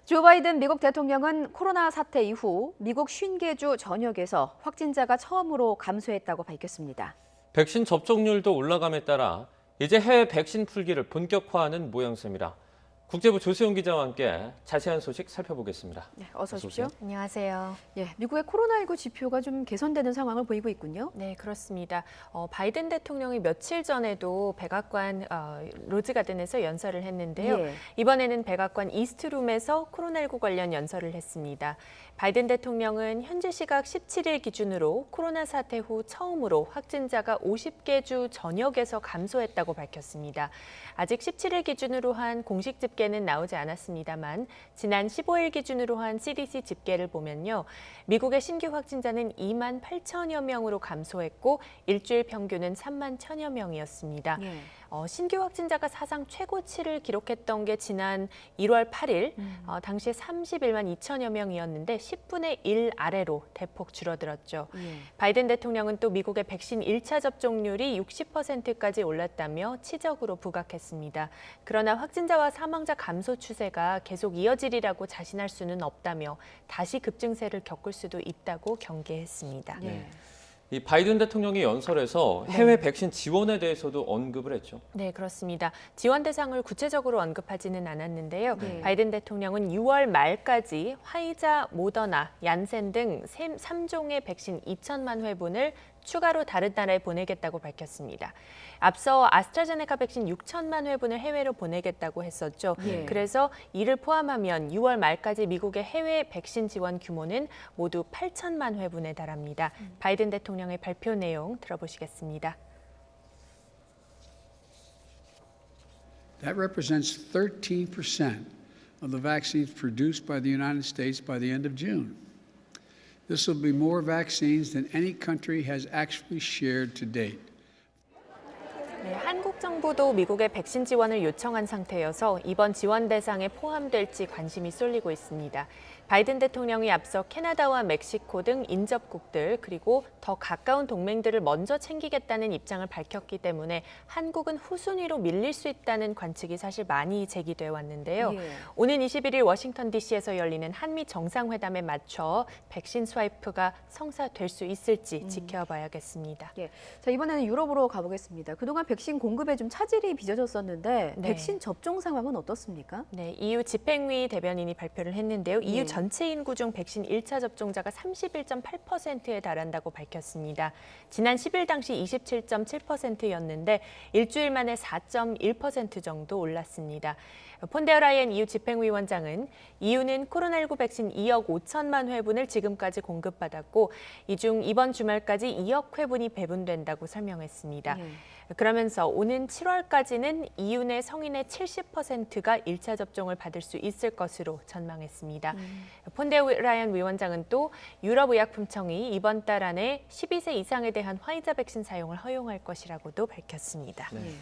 조 바이든 미국 대통령은 코로나 사태 이후 미국 50개 주 전역에서 확진자가 처음으로 감소했다고 밝혔습니다. 백신 접종률도 올라감에 따라 이제 해외 백신 풀기를 본격화하는 모양새입니다. 국제부 조수영 기자와 함께 자세한 소식 살펴보겠습니다. 네, 어서 오십시오. 안녕하세요. 예, 미국의 코로나19 지표가 좀 개선되는 상황을 보이고 있군요. 네, 그렇습니다. 바이든 대통령이 며칠 전에도 백악관 로즈가든에서 연설을 했는데요. 예. 이번에는 백악관 이스트룸에서 코로나19 관련 연설을 했습니다. 바이든 대통령은 현지 시각 17일 기준으로 코로나 사태 후 처음으로 확진자가 50개 주 전역에서 감소했다고 밝혔습니다. 아직 17일 기준으로 한 공식 집계는 나오지 않았습니다만 지난 15일 기준으로 한 CDC 집계를 보면요. 미국의 신규 확진자는 2만 8천여 명으로 감소했고 일주일 평균은 3만 1천여 명이었습니다. 예. 신규 확진자가 사상 최고치를 기록했던 게 지난 1월 8일, 당시에 31만 2천여 명이었는데 10분의 1 아래로 대폭 줄어들었죠. 예. 바이든 대통령은 또 미국의 백신 1차 접종률이 60%까지 올랐다며 치적으로 부각했습니다. 그러나 확진자와 사망자 감소 추세가 계속 이어지리라고 자신할 수는 없다며 다시 급증세를 겪을 수도 있다고 경계했습니다. 네. 이 바이든 대통령이 연설에서 해외 백신 지원에 대해서도 언급을 했죠. 네, 그렇습니다. 지원 대상을 구체적으로 언급하지는 않았는데요. 네. 바이든 대통령은 6월 말까지 화이자, 모더나, 얀센 등 3종의 백신 2천만 회분을 추가로 다른 나라에 보내겠다고 밝혔습니다. 앞서 아스트라제네카 백신 6천만 회분을 해외로 보내겠다고 했었죠. 예. 그래서 이를 포함하면 6월 말까지 미국의 해외 백신 지원 규모는 모두 8천만 회분에 달합니다. 바이든 대통령의 발표 내용 들어보시겠습니다. That represents 13% of the vaccines produced by the United States by the end of June. This will be more vaccines than any country has actually shared to date. 네, 한국 정부도 미국의 백신 지원을 요청한 상태여서 이번 지원 대상에 포함될지 관심이 쏠리고 있습니다. 바이든 대통령이 앞서 캐나다와 멕시코 등 인접국들 그리고 더 가까운 동맹들을 먼저 챙기겠다는 입장을 밝혔기 때문에 한국은 후순위로 밀릴 수 있다는 관측이 사실 많이 제기돼 왔는데요. 예. 오는 21일 워싱턴 DC에서 열리는 한미 정상회담에 맞춰 백신 스와이프가 성사될 수 있을지 지켜봐야겠습니다. 예. 자, 이번에는 유럽으로 가보겠습니다. 그동안 백신 공급에 좀 차질이 빚어졌었는데 네. 백신 접종 상황은 어떻습니까? 네, EU 집행위 대변인이 발표를 했는데요. EU 예. 전체 인구 중 백신 1차 접종자가 31.8%에 달한다고 밝혔습니다. 지난 10일 당시 27.7%였는데 일주일 만에 4.1% 정도 올랐습니다. 폰데어라이엔 EU 집행위원장은 EU는 코로나19 백신 2억 5천만 회분을 지금까지 공급받았고 이 중 이번 주말까지 2억 회분이 배분된다고 설명했습니다. 예. 그러면서 오는 7월까지는 EU 내 성인의 70%가 1차 접종을 받을 수 있을 것으로 전망했습니다. 폰데라이언 위원장은 또 유럽의약품청이 이번 달 안에 12세 이상에 대한 화이자 백신 사용을 허용할 것이라고도 밝혔습니다. 예.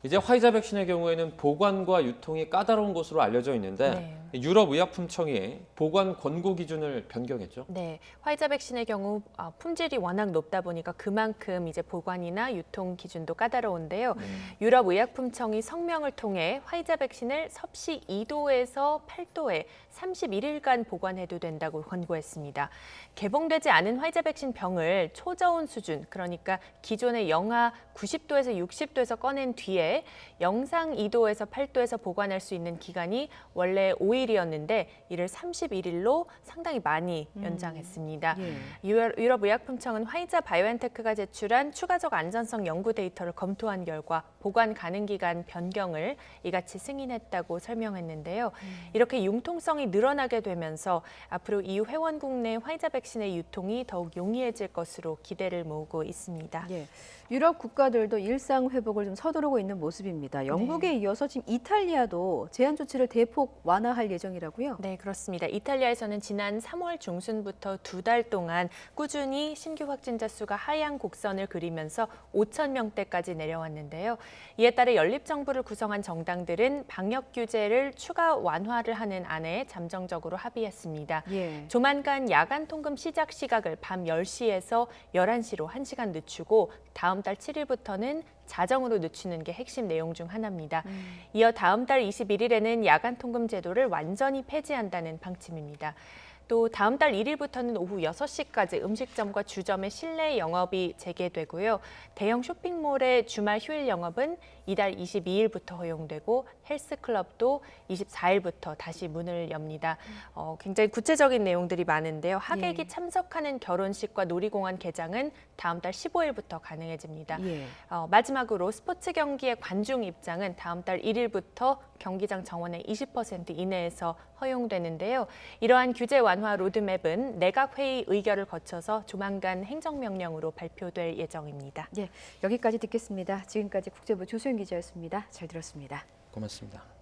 이제 화이자 백신의 경우에는 보관과 유통이 까다로운 것으로 알려져 있는데 유럽의약품청이 보관 권고 기준을 변경했죠. 네, 화이자 백신의 경우 품질이 워낙 높다 보니까 그만큼 이제 보관이나 유통 기준도 까다로운데요. 유럽의약품청이 성명을 통해 화이자 백신을 섭씨 2도에서 8도에 31일간 보관해도 된다고 권고했습니다. 개봉되지 않은 화이자 백신 병을 초저온 수준, 그러니까 기존의 영하 90도에서 60도에서 꺼낸 뒤에 영상 2도에서 8도에서 보관할 수 있는 기간이 원래 5일이었는데 이를 31일로 상당히 많이 연장했습니다. 예. 유럽의약품청은 화이자 바이오엔테크가 제출한 추가적 안전성 연구 데이터를 검토한 결과 보관 가능 기간 변경을 이같이 승인했다고 설명했는데요. 이렇게 융통성이 늘어나게 되면서 앞으로 EU 회원국 내 화이자 백신의 유통이 더욱 용이해질 것으로 기대를 모으고 있습니다. 예. 유럽 국가들도 일상 회복을 좀 서두르고 있는 모습입니다. 영국에 이어서 지금 이탈리아도 제한 조치를 대폭 완화할 예정이라고요? 네, 그렇습니다. 이탈리아에서는 지난 3월 중순부터 2달 동안 꾸준히 신규 확진자 수가 하향 곡선을 그리면서 5천 명대까지 내려왔는데요. 이에 따라 연립정부를 구성한 정당들은 방역 규제를 추가 완화를 하는 안에 잠정적으로 합의했습니다. 예. 조만간 야간 통금 시작 시각을 밤 10시에서 11시로 1시간 늦추고 다음 다음 달 7일부터는 자정으로 늦추는 게 핵심 내용 중 하나입니다. 이어 다음 달 21일에는 야간 통금 제도를 완전히 폐지한다는 방침입니다. 또 다음 달 1일부터는 오후 6시까지 음식점과 주점의 실내 영업이 재개되고요. 대형 쇼핑몰의 주말 휴일 영업은 이달 22일부터 허용되고 헬스클럽도 24일부터 다시 문을 엽니다. 굉장히 구체적인 내용들이 많은데요. 하객이 예. 참석하는 결혼식과 놀이공원 개장은 다음 달 15일부터 가능해집니다. 예. 마지막으로 스포츠 경기의 관중 입장은 다음 달 1일부터 경기장 정원의 20% 이내에서 허용되는데요. 이러한 규제 완화 로드맵은 내각회의 의결을 거쳐서 조만간 행정명령으로 발표될 예정입니다. 예, 여기까지 듣겠습니다. 지금까지 국제부 조수영 기자였습니다. 잘 들었습니다. 고맙습니다.